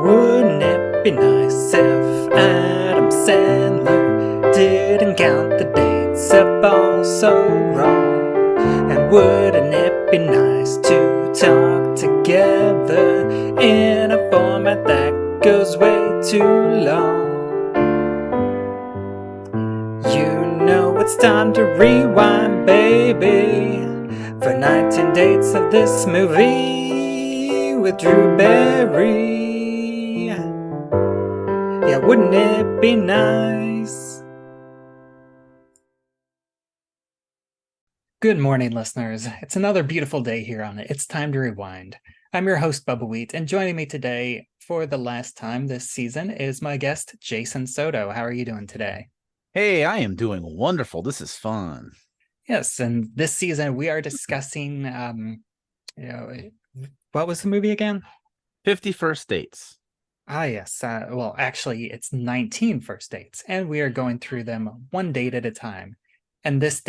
Wouldn't it be nice if Adam Sandler didn't count the dates up all so wrong? And wouldn't it be nice to talk together in a format that goes way too long? You know it's time to rewind, baby, for 19 dates of this movie with Drew Barry. Yeah, wouldn't it be nice? Good morning, listeners. It's another beautiful day here on It's Time to Rewind. I'm your host, Bubbawheat, and joining me today for the last time this season is my guest, Jason Soto. How are you doing today? Hey, I am doing wonderful. This is fun. Yes, and this season we are discussing, what was the movie again? 50 First Dates. Ah, yes. Well, actually, it's 19 first dates, and we are going through them one date at a time. And this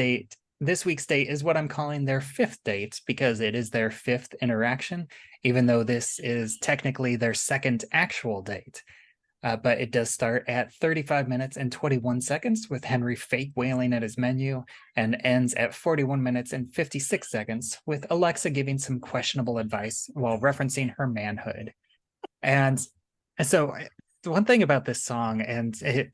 week's date is what I'm calling their fifth date because it is their fifth interaction, even though this is technically their second actual date. But it does start at 35 minutes and 21 seconds with Henry fake wailing at his menu and ends at 41 minutes and 56 seconds with Alexa giving some questionable advice while referencing her manhood. And so the one thing about this song, and it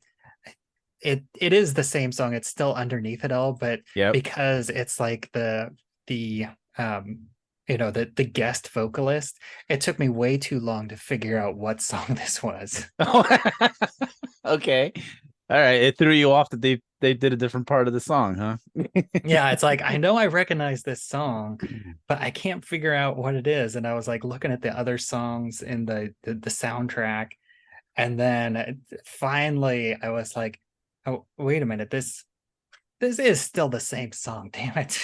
is the same song, it's still underneath it all, but because it's like the guest vocalist, it took me way too long to figure out what song this was. Okay. All right. It threw you off that they did a different part of the song, huh? Yeah, it's like, I know I recognize this song, but I can't figure out what it is. And I was like looking at the other songs in the soundtrack. And then finally I was like, oh, wait a minute, this is still the same song, damn it.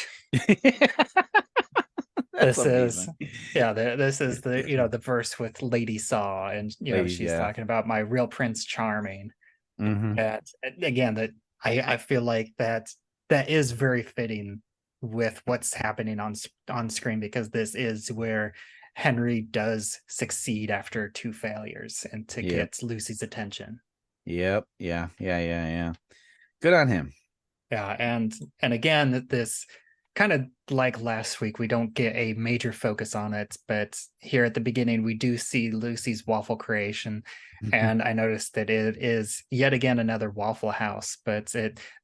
This is the verse with Lady Saw, and she's talking about my real Prince Charming. And again, that I feel like that is very fitting with what's happening on screen, because this is where Henry does succeed after two failures and to get Lucy's attention. Yep. Yeah. Good on him. Yeah, and again, this kind of like last week, we don't get a major focus on it, but here at the beginning we do see Lucy's waffle creation. And I noticed that it is yet again another Waffle House, but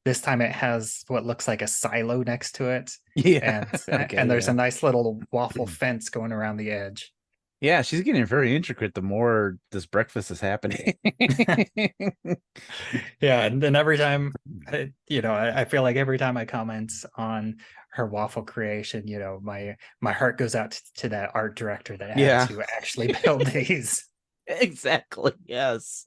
this time it has what looks like a silo next to it. And there's a nice little waffle fence going around the edge. Yeah, she's getting very intricate the more this breakfast is happening. Yeah, and then every time, I feel like every time I comment on her waffle creation, my heart goes out to that art director that had to actually build these. Exactly. Yes.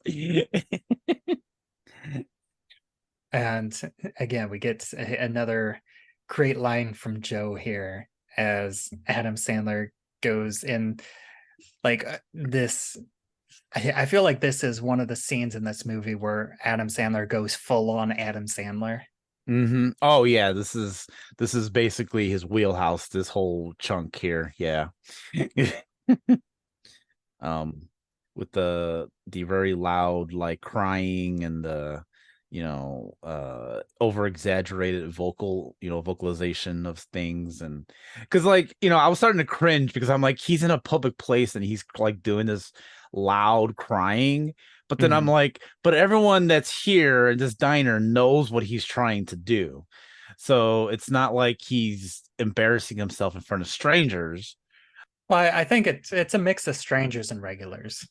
And again, we get another great line from Joe here as Adam Sandler goes in like this. I feel like this is one of the scenes in this movie where Adam Sandler goes full on Adam Sandler. Oh yeah, this is basically his wheelhouse, this whole chunk here. Yeah. With the very loud like crying and the over exaggerated vocalization of things, and because I was starting to cringe because I'm like, he's in a public place and he's like doing this loud crying, but then I'm like, but everyone that's here in this diner knows what he's trying to do, so it's not like he's embarrassing himself in front of strangers. Well, I think it's a mix of strangers and regulars.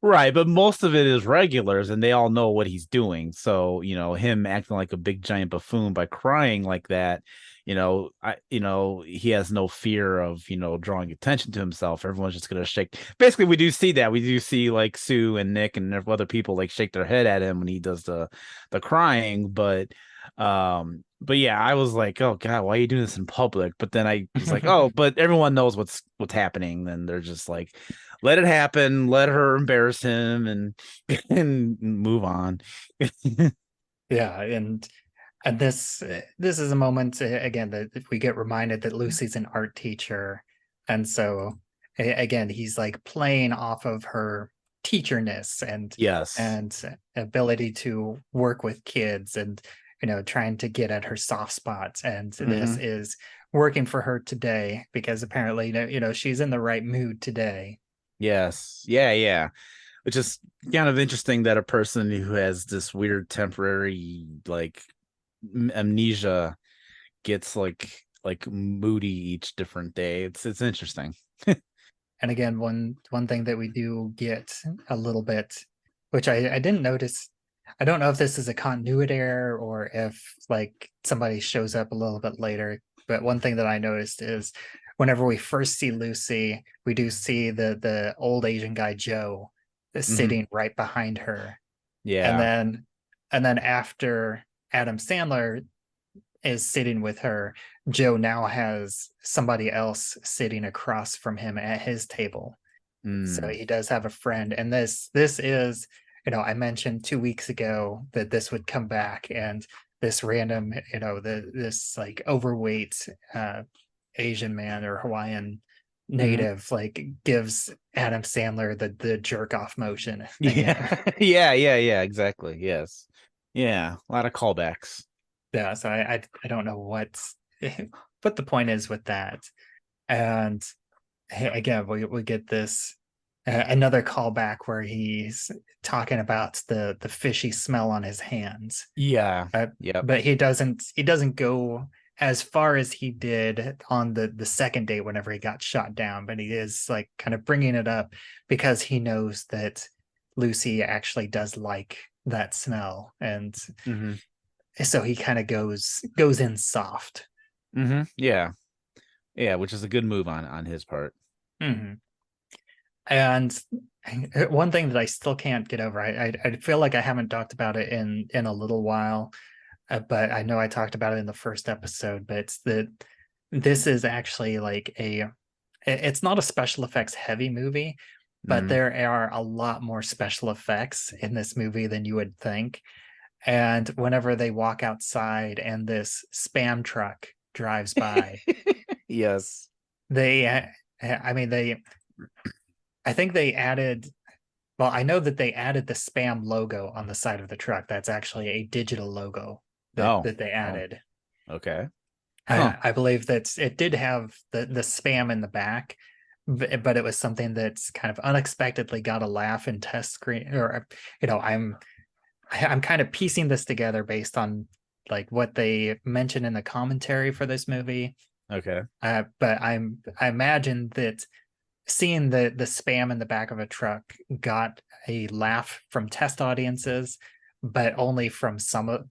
Right, but most of it is regulars and they all know what he's doing. So, him acting like a big giant buffoon by crying like that, he has no fear of, drawing attention to himself. Everyone's just going to shake. Basically, we do see that. We do see like Sue and Nick and other people like shake their head at him when he does the crying, but yeah, I was like, oh God, why are you doing this in public? But then I was like, oh, but everyone knows what's happening. Then they're just like, let it happen, let her embarrass him and move on. Yeah, and this is a moment again that we get reminded that Lucy's an art teacher, and so again he's like playing off of her teacherness Yes. and ability to work with kids and trying to get at her soft spots, and this Mm-hmm. is working for her today because apparently she's in the right mood today. Yes. Yeah, yeah. Which is kind of interesting that a person who has this weird temporary like amnesia gets like moody each different day. It's interesting. And again, one thing that we do get a little bit, which I didn't notice. I don't know if this is a continuity error or if like somebody shows up a little bit later. But one thing that I noticed is whenever we first see Lucy, we do see the old Asian guy Joe Hmm. sitting right behind her. And Yeah. then after Adam Sandler is sitting with her, Joe now has somebody else sitting across from him at his table. So Mm. he does have a friend. And this is, I mentioned 2 weeks ago that this would come back, and this random, this like overweight Asian man or Hawaiian Hmm. native like gives Adam Sandler the jerk off motion again. Yeah. Yeah, yeah, yeah, exactly. Yes. Yeah, a lot of callbacks. Yeah, so I don't know what the point is with that. And again, we get this another callback where he's talking about the fishy smell on his hands. Yeah. Uh, Yep. but he doesn't go as far as he did on the second date whenever he got shot down, but he is like kind of bringing it up because he knows that Lucy actually does like that smell, and Hmm. so he kind of goes in soft. Hmm. Yeah. Yeah, which is a good move on his part. Mhm. And one thing that I still can't get over, I feel like I haven't talked about it in a little while, but I know I talked about it in the first episode. But it's that this is actually like it's not a special effects heavy movie, but Mm. there are a lot more special effects in this movie than you would think. And whenever they walk outside and this spam truck drives by, Yes. they, I mean, I think they added, well, I know that they added the spam logo on the side of the truck. That's actually a digital logo Oh. that they Oh. added. Okay. Huh. I believe that it did have the spam in the back, but it was something that's kind of unexpectedly got a laugh in test screen. Or I'm kind of piecing this together based on like what they mentioned in the commentary for this movie. Okay. But I imagine that seeing the spam in the back of a truck got a laugh from test audiences, but only from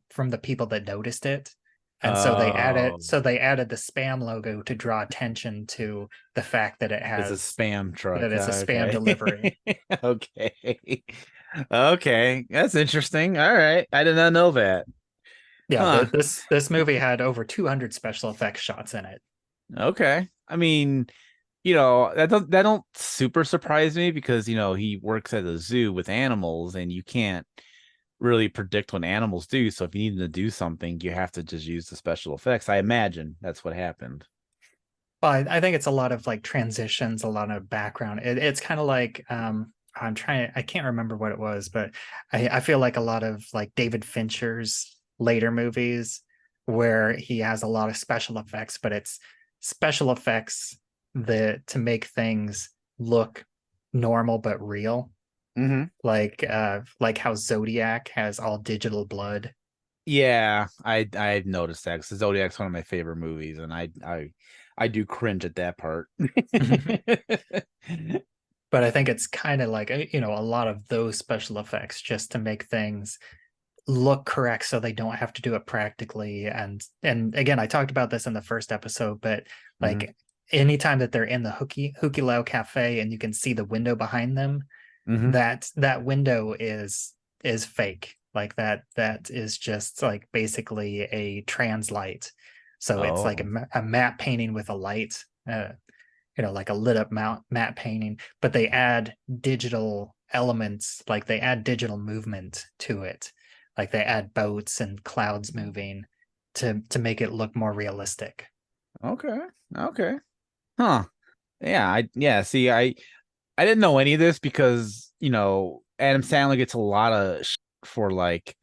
from the people that noticed it. And Oh, so they added the spam logo to draw attention to the fact that it's a spam truck. it's a spam Okay. delivery. Okay. Okay. That's interesting. All right. I did not know that. Yeah, Huh. this movie had over 200 special effects shots in it. Okay. I mean, that don't super surprise me because he works at a zoo with animals and you can't really predict what animals do. So if you need them to do something, you have to just use the special effects. I imagine that's what happened. Well, I think it's a lot of like transitions, a lot of background. It's kind of like I can't remember what it was, but I feel like a lot of like David Fincher's later movies where he has a lot of special effects, but it's special effects that to make things look normal but real. Hmm. Like how Zodiac has all digital blood. Yeah, I noticed that because Zodiac's one of my favorite movies, and I do cringe at that part. But I think it's kind of like a lot of those special effects just to make things look correct so they don't have to do it practically. And again, I talked about this in the first episode, but Hmm. like anytime that they're in the Hooky Lao Cafe and you can see the window behind them, Hmm. that window is fake. Like that is just like basically a trans light. So it's like Oh. a matte painting with a light. Like a lit up matte painting, but they add digital elements, like they add digital movement to it. Like they add boats and clouds moving to make it look more realistic. Okay. Okay. Huh. Yeah, see, I didn't know any of this because Adam Sandler gets a lot of for like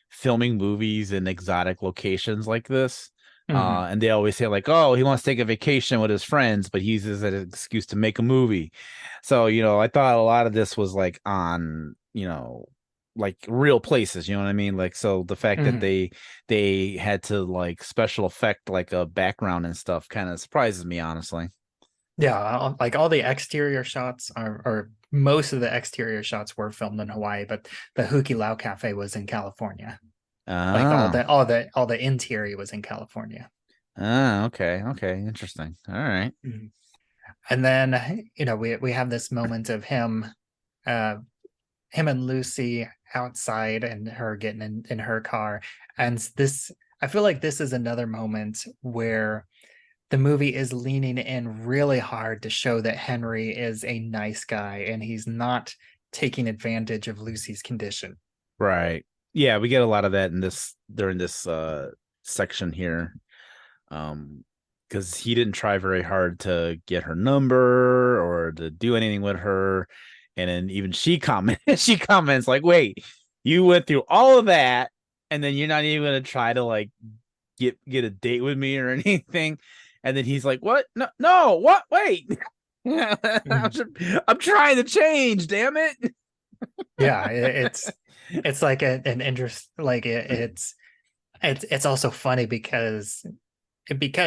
filming movies in exotic locations like this. Mhm. And they always say like, oh, he wants to take a vacation with his friends, but he uses it as an excuse to make a movie. So, I thought a lot of this was like on, like real places, you know what I mean? Like, so the fact that Mhm. they had to like special effect like a background and stuff kind of surprises me, honestly. Yeah, like all the exterior shots are, or most of the exterior shots were filmed in Hawaii, but the Huki Lau Cafe was in California. Like Oh, all the interior was in California. okay, okay, interesting. All right. Mhm. And then, we have this moment of uh him and Lucy outside and her getting in her car. And this I feel like this is another moment where the movie is leaning in really hard to show that Henry is a nice guy and he's not taking advantage of Lucy's condition. Right. Yeah, we get a lot of that in this during this section here. Because he didn't try very hard to get her number or to do anything with her. And then even she comments like, wait, you went through all of that, and then you're not even gonna try to like get a date with me or anything. And then he's like, what? No, no, what? Wait. Mhm. I'm trying to change, damn it. Yeah, it's like an interest like it's also funny because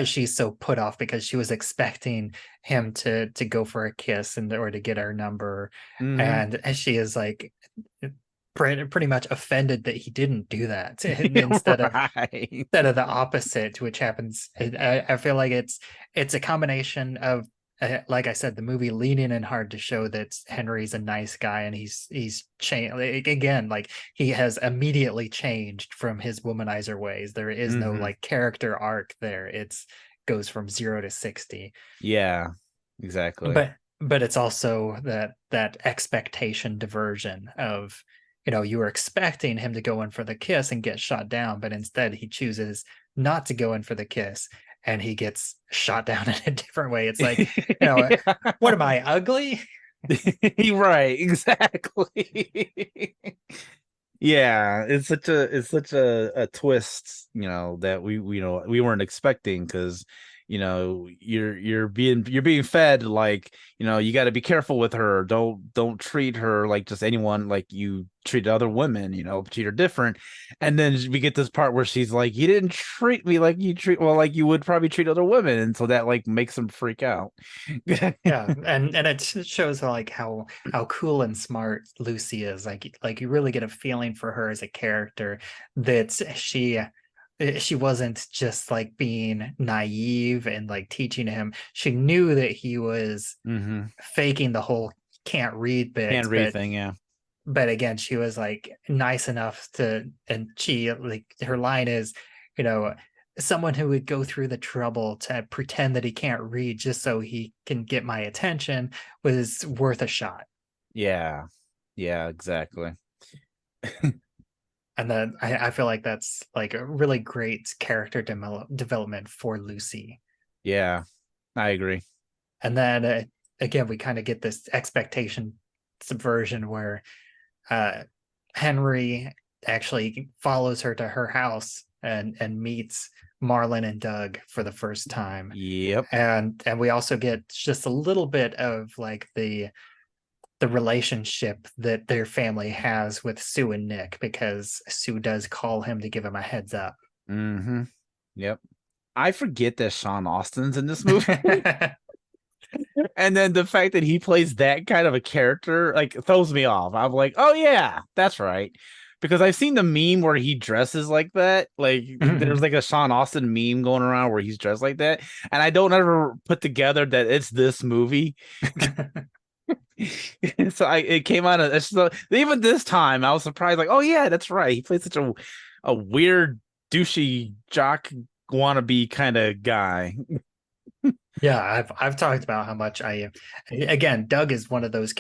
she's so put off because she was expecting him to go for a kiss and or to get her number, Hmm. and she is like pretty much offended that he didn't do that instead of Right. the opposite, which happens. I feel like it's a combination of, like I said, the movie leaning in hard to show that Henry's a nice guy and he's changed again. Like he has immediately changed from his womanizer ways. There is no Hmm. like character arc there. It's goes from 0 to 60, Yeah, exactly. but it's also that expectation diversion of, you were expecting him to go in for the kiss and get shot down, but instead he chooses not to go in for the kiss and he gets shot down in a different way. It's like, what am I, ugly? Right, exactly. Yeah, it's such a twist, that we weren't expecting because you're being fed like, you got to be careful with her. Don't treat her like just anyone like you treat other women, treat her different. And then we get this part where she's like, you didn't treat me like like you would probably treat other women, and so that like makes them freak out. Yeah, and it shows like how cool and smart Lucy is. Like you really get a feeling for her as a character, that she wasn't just like being naive and like teaching him. She knew that he was Hmm. faking the whole can't read bit, Can't read thing, yeah. but again, she was like nice enough to, and she like her line is, you know, someone who would go through the trouble to pretend that he can't read just so he can get my attention was worth a shot. Yeah. Yeah, exactly. And then I feel like that's like a really great character development for Lucy. Yeah, I agree. And then again, we kind of get this expectation subversion where uh, Henry actually follows her to her house and meets Marlon and Doug for the first time. Yep. And we also get just a little bit of like the relationship that their family has with Sue and Nick, because Sue does call him to give him a heads up. Hmm. Yep. I forget that Sean Austin's in this movie. And then the fact that he plays that kind of a character like throws me off. I'm like, oh yeah, that's right. Because I've seen the meme where he dresses like that. Like there's like a Sean Austin meme going around where he's dressed like that. And I don't ever put together that it's this movie. So it came out of so even this time I was surprised, like, oh yeah, that's right. He plays such a weird douchey jock wannabe kind of guy. Yeah, I've talked about how much I again, Doug is one of those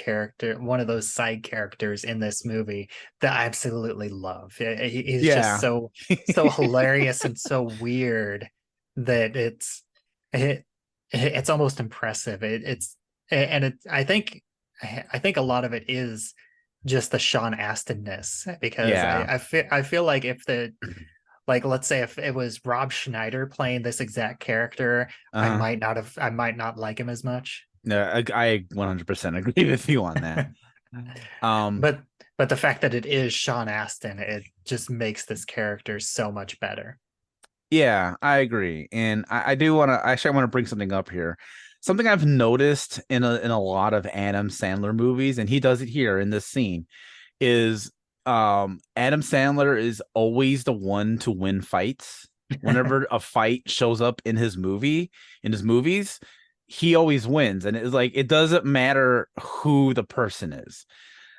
side characters in this movie that I absolutely love. He's just Yeah. so hilarious and so weird that it, it's almost impressive. It's and it I think a lot of it is just the Sean Astonness, because Yeah. I feel like if the like let's say if it was Rob Schneider playing this exact character, Uh-huh. I might not like him as much. No, I 100% agree with you on that. Um, but but the fact that it is Sean Astin, it just makes this character so much better. yeah, I agree. And I do want to actually I want to bring something up here. Something I've noticed in a lot of Adam Sandler movies, and he does it here in this scene, is Adam Sandler is always the one to win fights. Whenever a fight shows up in his movies, he always wins. And it's like it doesn't matter who the person is.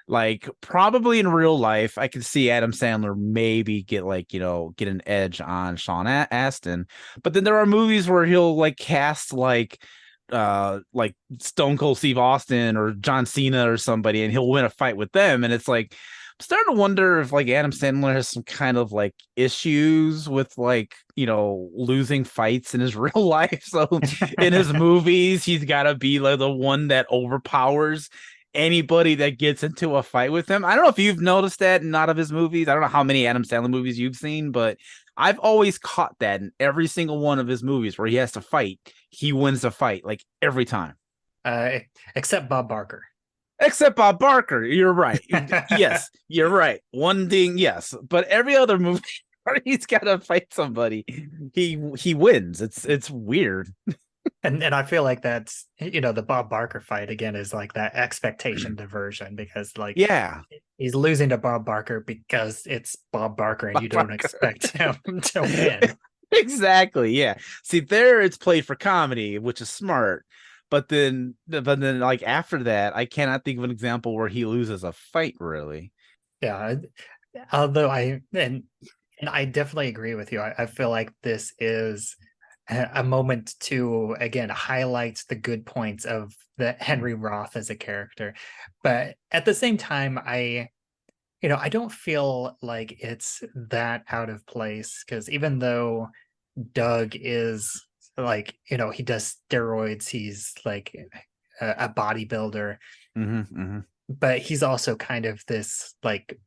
Like probably in real life, I could see Adam Sandler maybe get like, get an edge on Sean Astin. But then there are movies where he'll like cast like Stone Cold Steve Austin or John Cena or somebody, and he'll win a fight with them. And it's like I'm starting to wonder if like Adam Sandler has some kind of like issues with like, losing fights in his real life. So in his movies, he's gotta be like the one that overpowers anybody that gets into a fight with him. I don't know if you've noticed that in a lot of his movies. I don't know how many Adam Sandler movies you've seen, but I've always caught that in every single one of his movies where he has to fight. He wins the fight like every time. uh except Bob Barker. Except Bob Barker. You're right. Yes, you're right. One thing, yes. But every other movie where he's gotta fight somebody, he wins. It's weird. And I feel like that's, the Bob Barker fight again is like that expectation diversion, because like Yeah. he's losing to Bob Barker because it's Bob Barker and Bob you don't Barker. expect him to win. Exactly. Yeah. See, there it's played for comedy, which is smart. But then like after that, I cannot think of an example where he loses a fight really. Yeah. Although and I definitely agree with you. I feel like this is a moment to again highlight the good points of the Henry Roth as a character. But at the same time, I don't feel like it's that out of place, because even though Doug is like, he does steroids, he's like a bodybuilder, Hmm. but he's also kind of this like,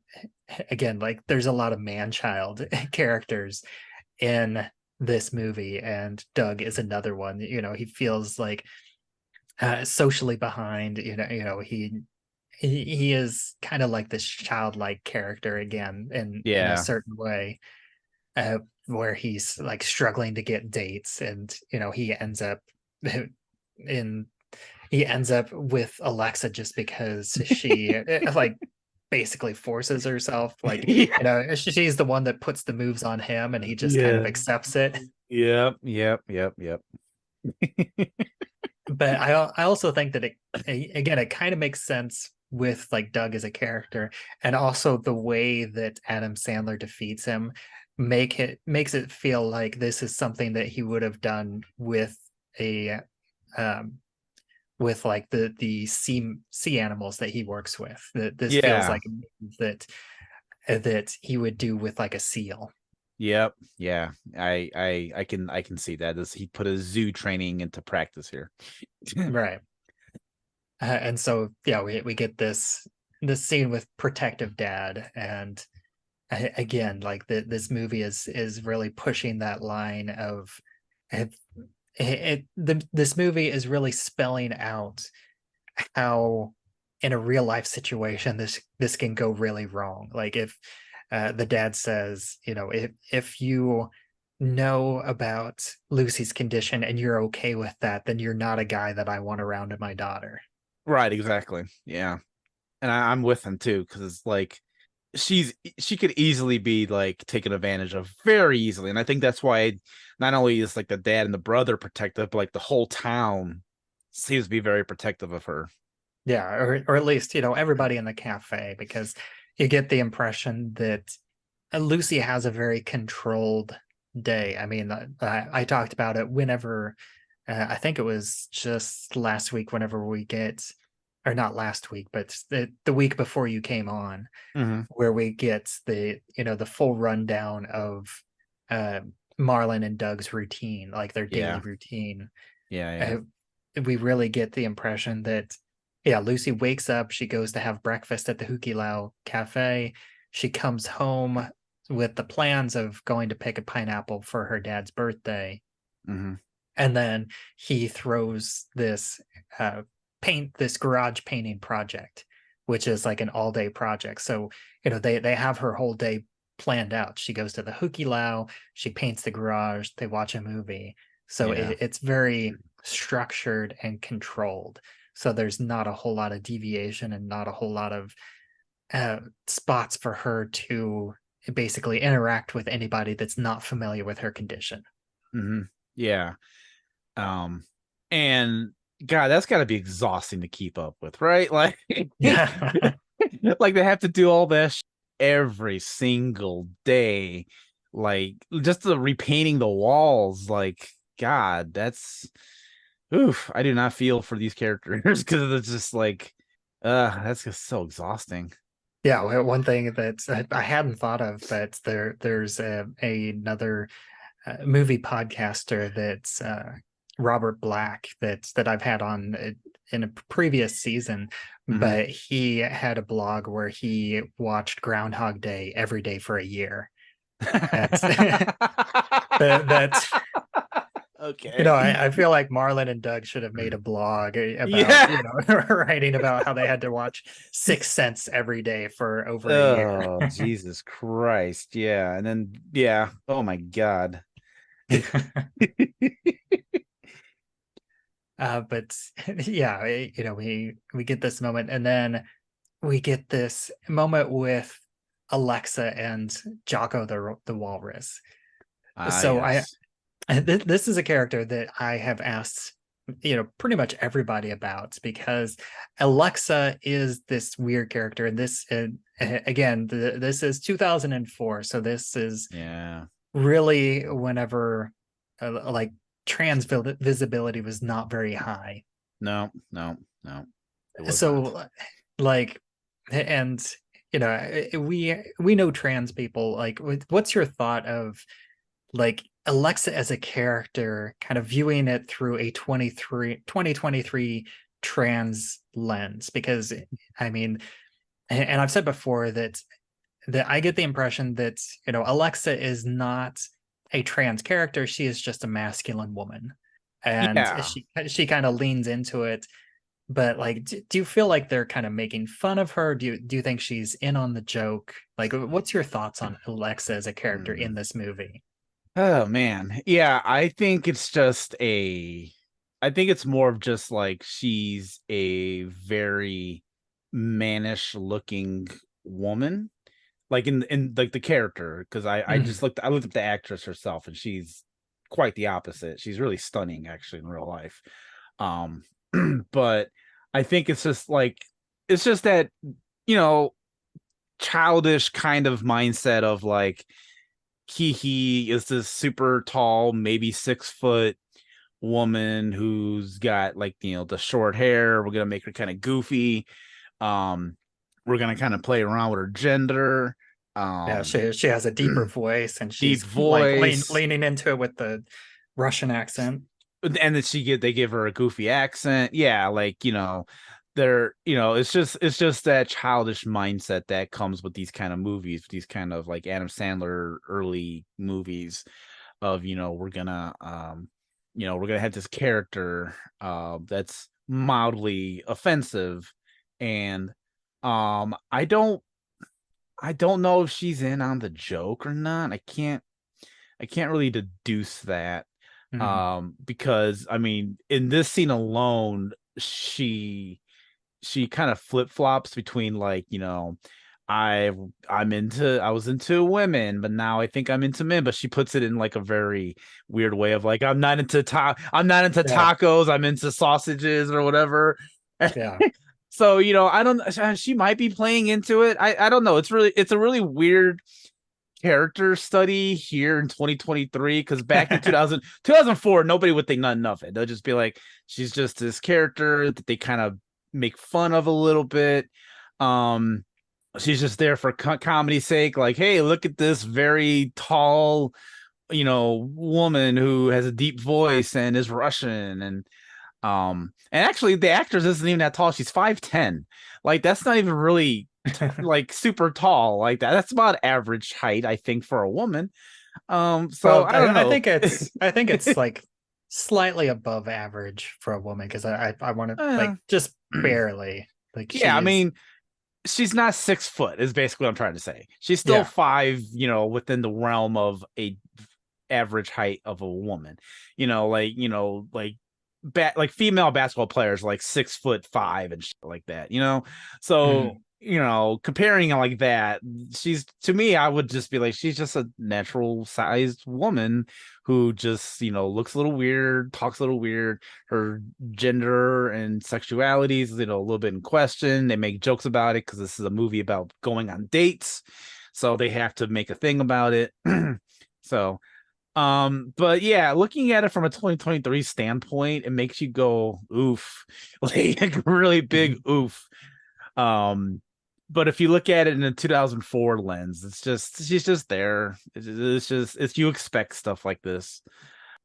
again, like there's a lot of man-child characters in this movie, and Doug is another one. He feels like socially behind. He is kind of like this childlike character again, in a Yeah. certain way, uh, where he's like struggling to get dates, and he ends up in he ends up with Alexa just because she like basically forces herself, like, Yeah. she's the one that puts the moves on him and he just kind of Yeah. accepts it. Yep. Yep. Yep. Yep. But I also think that again, it kind of makes sense with like Doug as a character, and also the way that Adam Sandler defeats him makes it feel like this is something that he would have done a um with like the sea animals that he works with. That this feels Yeah. like a move that he would do with like a seal. Yep. Yeah. I can see that as he put his zoo training into practice here. Right. And so yeah, we get this scene with protective dad, and again, like this movie is really pushing that line of it, this movie is really spelling out how in a real life situation this can go really wrong. Like if the dad says, if you know about Lucy's condition and you're okay with that, then you're not a guy that I want around my daughter. Right, exactly. Yeah. And I'm with him too, because it's like she could easily be like taken advantage of very easily. And I think that's why not only is like the dad and the brother protective, but like the whole town seems to be very protective of her. Yeah, or at least, everybody in the cafe, because you get the impression that Lucy has a very controlled day. I mean, I talked about it whenever, I think it was just last week, whenever we get, or not last week, but the week before you came on, Hmm. where we get the full rundown of uh, Marlon and Doug's routine, like their daily Yeah. routine. Yeah. Yeah. Uh, we really get the impression that Yeah, Lucy wakes up. She goes to have breakfast at the Hukilau Cafe. She comes home with the plans of going to pick a pineapple for her dad's birthday. Hmm. And then he throws this this garage painting project, which is like an all-day project. So, they have her whole day planned out. She goes to the Hukilau, she paints the garage, they watch a movie. So Yeah. it's very structured and controlled. So there's not a whole lot of deviation and not a whole lot of spots for her to basically interact with anybody that's not familiar with her condition. Hmm. Yeah. Um, and God, that's got to be exhausting to keep up with, right? Like, Yeah. like they have to do all that every single day, like just the repainting the walls. Like, God, that's oof. I do not feel for these characters because it's just like, that's just so exhausting. Yeah, one thing that I hadn't thought of, but there's another movie podcaster that's Robert Black that I've had on in a previous season, Hmm. but he had a blog where he watched Groundhog Day every day for a year. That's that's Okay. I feel like Marlon and Doug should have made a blog about, Yeah. writing about how they had to watch Sixth Sense every day for over a year. Oh, Jesus Christ. Yeah. And then, yeah. Oh, my God. But yeah, we get this moment, and then we get this moment with Alexa and Jocko the walrus. Ah, So yes. this is a character that I have asked, pretty much everybody about, because Alexa is this weird character, and this again, this is 2004, so this is Yeah. really whenever like trans visibility was not very high. No, no, no. It was not. So like, and we know trans people. Like, what's your thought of like Alexa as a character, kind of viewing it through a 2023 trans lens? Because I mean, and I've said before that I get the impression that Alexa is not a trans character. She is just a masculine woman, and Yeah. she kind of leans into it. But like, do you feel like they're kind of making fun of her? Do you think she's in on the joke? Like, what's your thoughts on Alexa as a character Mm. in this movie? Oh, man. Yeah. I think it's more of just like she's a very mannish looking woman. Like in like the character, because Mhm. I looked at the actress herself, and she's quite the opposite. She's really stunning actually in real life. Um, but I think it's just that, you know, childish kind of mindset of like he is this super tall, maybe 6 foot woman who's got like, the short hair. We're gonna make her kind of goofy. Um, we're gonna kind of play around with her gender. Yeah, Um, she has a deeper voice, and deep she's like voice, leaning into it with the Russian accent. and then they give her a goofy accent. Yeah, like, they're, it's just that childish mindset that comes with these kind of movies, these kind of like Adam Sandler early movies of, we're gonna have this character that's mildly offensive. And I don't know if she's in on the joke or not. I can't really deduce that. Mhm. Because I mean, in this scene alone, she kind of flip-flops between like, I I was into women, but now I think I'm into men. But she puts it in like a very weird way of like, I'm not into Yeah, tacos, I'm into sausages or whatever. yeah. So, I don't, she might be playing into it. I don't know. It's a really weird character study here in 2023, because back in 2004, nobody would think nothing of it. They'll just be like, she's just this character that they kind of make fun of a little bit. Um, she's just there for comedy's sake. Like, hey, look at this very tall, woman who has a deep voice and is Russian. And And actually the actress isn't even that tall. She's 5'10". Like that's not even really like super tall like that. That's about average height, I think, for a woman. So Well, I don't I know. think it's like slightly above average for a woman because I want to uh, like just barely like yeah, she I is. mean, she's not 6 foot, is basically what I'm trying to say. She's still Yeah. 5, within the realm of a average height of a woman. Like female basketball players like 6'5" and shit like that. So Mhm. comparing it like that, she's to me, I would just be like, she's just a natural sized woman who just looks a little weird, talks a little weird. Her gender and sexuality is a little bit in question. They make jokes about it because this is a movie about going on dates, so they have to make a thing about it. So but yeah, looking at it from a 2023 standpoint, it makes you go oof, like really big oof. Um, but if you look at it in a 2004 lens, it's just she's just there. It's you expect stuff like this.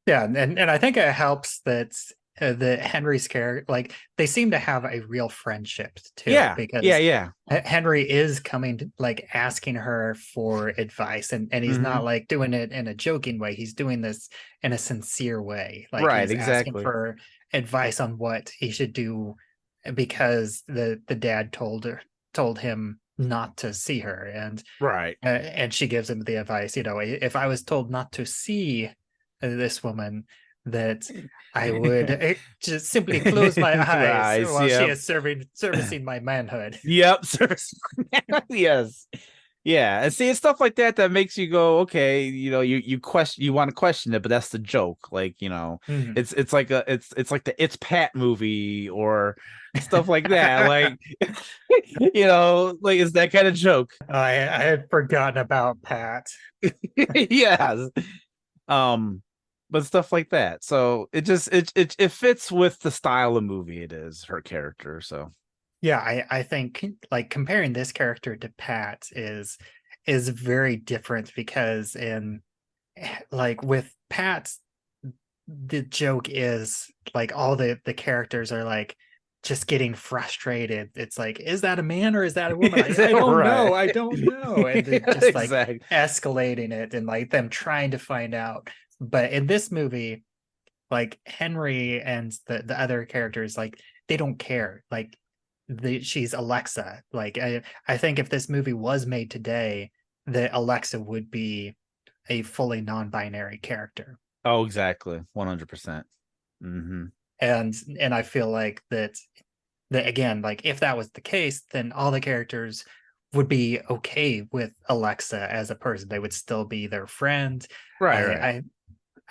Yeah, and I think it helps that that Henry's character, like they seem to have a real friendship too, Yeah, yeah, because yeah. Henry is coming to like asking her for advice, and he's Mm-hmm. not like doing it in a joking way. He's doing this in a sincere way. Like Right, he's asking exactly. for advice on what he should do because the dad told him not to see her, Right. and she gives him the advice, if I was told not to see this woman, that I would just simply close my eyes Eyes, while she yep. is servicing my manhood. Yep. Yes. Yeah, and see, it's stuff like that that makes you go, okay, you question, you want to question it, but that's the joke. Like, Mhm. it's like the It's Pat movie or stuff like that. Like, like it's that kind of joke. I had forgotten about Pat. Yes. Um, but stuff like that. So it fits with the style of movie it is, her character. So Yeah, I think like comparing this character to Pat is very different because in like with Pat, the joke is like all the characters are like just getting frustrated. It's like, is that a man or is that a woman? is I that don't know. right? I don't know. And they're just like Exactly. escalating it and like them trying to find out. But in this movie, like Henry and the other characters, like they don't care. Like she's Alexa. Like I think if this movie was made today, that Alexa would be a fully non-binary character. Oh, exactly. 100%. Mm-hmm. And I feel like that again, like if that was the case, then all the characters would be okay with Alexa as a person. They would still be their friend. Right, I, right. I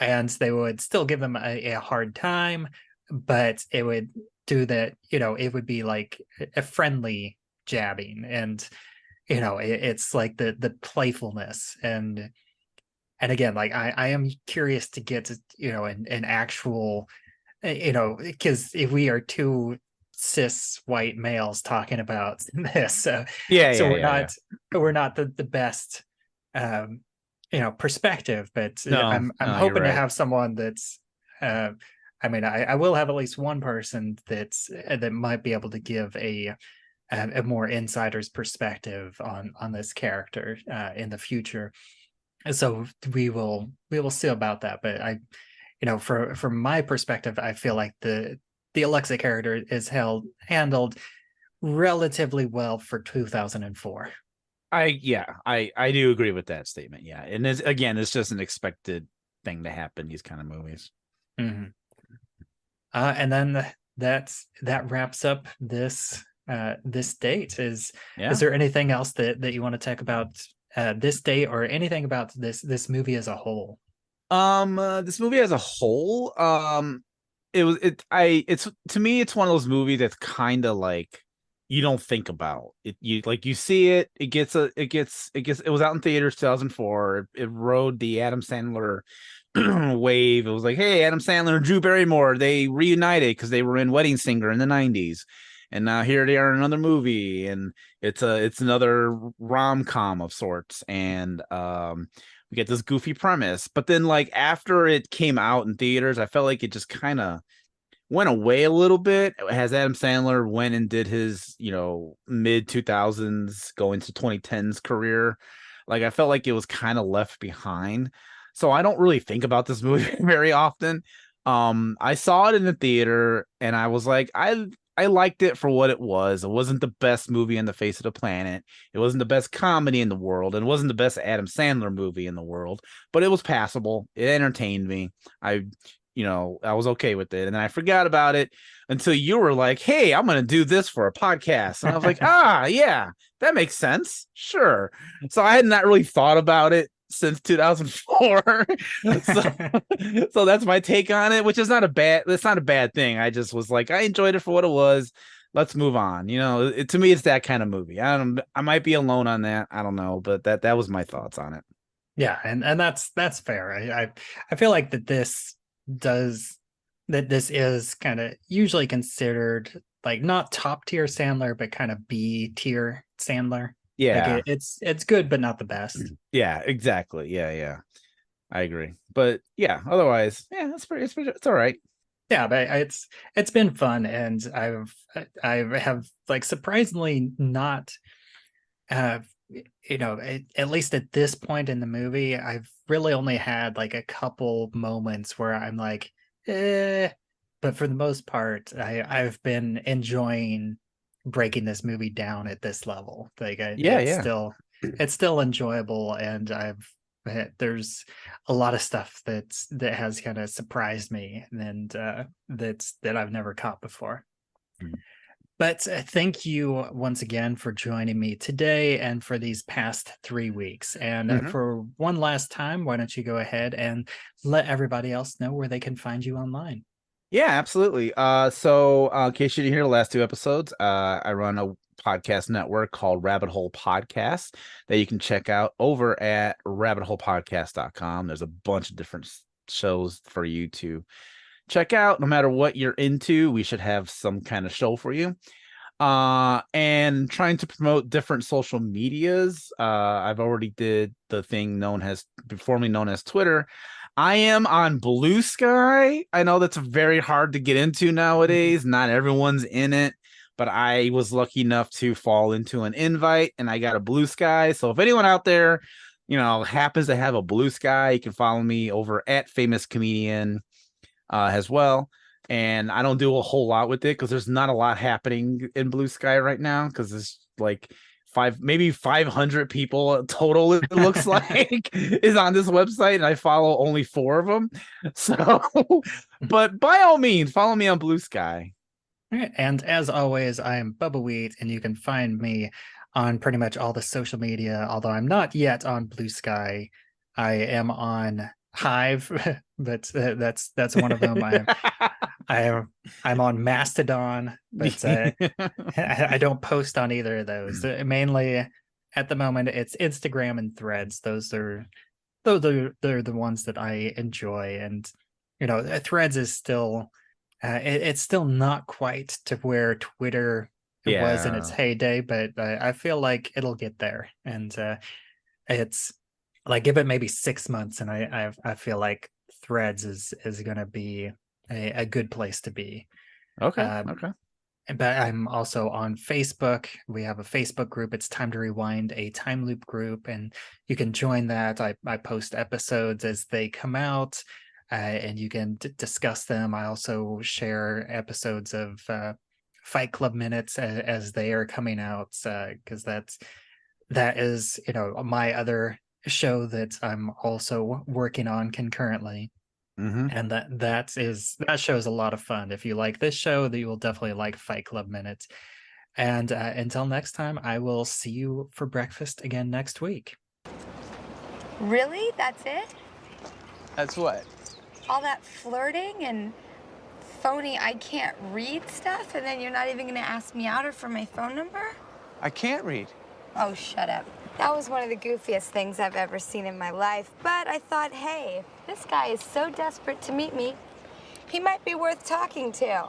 and they would still give them a hard time, but it would do that, it would be like a friendly jabbing, and it's like the playfulness, and again, like I am curious to get to, an actual, because if we are two cis white males talking about this, Yeah, so yeah, we're yeah, yeah. not the best um perspective, but No, I'm no, you're hoping to right. have someone that's uh I mean, I will have at least one person that might be able to give a more insider's perspective on this character in the future. So we will see about that, but from my perspective, I feel like the Alexa character is handled relatively well for 2004. I do agree with that statement. Yeah. And it's just an expected thing to happen, these kind of movies. Mhm. And then that wraps up this date. Is Yeah. there anything else that you want to talk about this date, or anything about this movie as a whole? This movie as a whole, it was it I it's to me, it's one of those movies that's kind of like you don't think about it. You see it, it was out in theaters 2004. It rode the Adam Sandler wave. It was like, hey, Adam Sandler and Drew Barrymore, they reunited because they were in Wedding Singer in the 90s. And now here they are in another movie, and it's another rom-com of sorts. And we get this goofy premise. But then like after it came out in theaters, I felt like it just kind of went away a little bit as Adam Sandler went and did his, mid 2000s going to 2010s career. Like I felt like it was kind of left behind. So I don't really think about this movie very often. I saw it in the theater and I was like, I liked it for what it was. It wasn't the best movie on the face of the planet. It wasn't the best comedy in the world. And it wasn't the best Adam Sandler movie in the world, but it was passable. It entertained me. I was okay with it. And then I forgot about it until you were like, hey, I'm going to do this for a podcast. And I was like, yeah, that makes sense. Sure. So I had not really thought about it since 2004. so that's my take on it, which is not a bad thing. I just was like, I enjoyed it for what it was. Let's move on. To me, it's that kind of movie. I might be alone on that. I don't know, but that was my thoughts on it. Yeah, and that's fair. I feel like this is kind of usually considered like not top tier Sandler, but kind of B tier Sandler. Yeah. Like it's good, but not the best. Yeah, exactly. Yeah. I agree. But yeah, otherwise, yeah, it's all right. Yeah, but it's been fun, and I have like surprisingly not at least at this point in the movie, I've really only had like a couple moments where I'm like, but for the most part, I've been enjoying breaking this movie down at this level. Like, it's still enjoyable, and there's a lot of stuff that has kind of surprised me, and that I've never caught before. Mm-hmm. But thank you once again for joining me today and for these past 3 weeks. And for one last time, why don't you go ahead and let everybody else know where they can find you online? Yeah, absolutely. So in case you didn't hear the last 2 episodes, I run a podcast network called Rabbit Hole Podcast that you can check out over at rabbitholepodcast.com. There's a bunch of different shows for you to check out. No matter what you're into, we should have some kind of show for you. And trying to promote different social medias. I've already did the thing formerly known as Twitter. I am on Blue Sky. I know that's very hard to get into nowadays. Not everyone's in it, but I was lucky enough to fall into an invite and I got a Blue Sky. So if anyone out there, happens to have a Blue Sky, you can follow me over at Famous Comedian as well. And I don't do a whole lot with it because there's not a lot happening in Blue Sky right now because it's like maybe 500 people total, it looks like, is on this website, and I follow only 4 of them. So, but by all means, follow me on Blue Sky. All right. And as always, I am Bubbawheat, and you can find me on pretty much all the social media, although I'm not yet on Blue Sky. I am on Hive, but that's one of them. I'm on Mastodon, but I don't post on either of those. Mainly at the moment, it's Instagram and Threads. They're the ones that I enjoy, and Threads is still it's still not quite to where Twitter was in its heyday, but I feel like it'll get there, and it's like give it maybe 6 months, and I feel like Threads is going to be a good place to be. Okay. But I'm also on Facebook. We have a Facebook group. It's Time to Rewind, a time loop group, and you can join that. I post episodes as they come out, and you can discuss them. I also share episodes of Fight Club minutes as they are coming out, because that is my other show that I'm also working on concurrently. And that show is a lot of fun. If you like this show, then you will definitely like Fight Club minutes. And until next time, I will see you for breakfast again next week. Really? That's it? That's what? All that flirting and phony I can't read stuff, and then you're not even gonna ask me out or for my phone number? I can't read. Oh, shut up. That was one of the goofiest things I've ever seen in my life, but I thought, hey, this guy is so desperate to meet me, he might be worth talking to.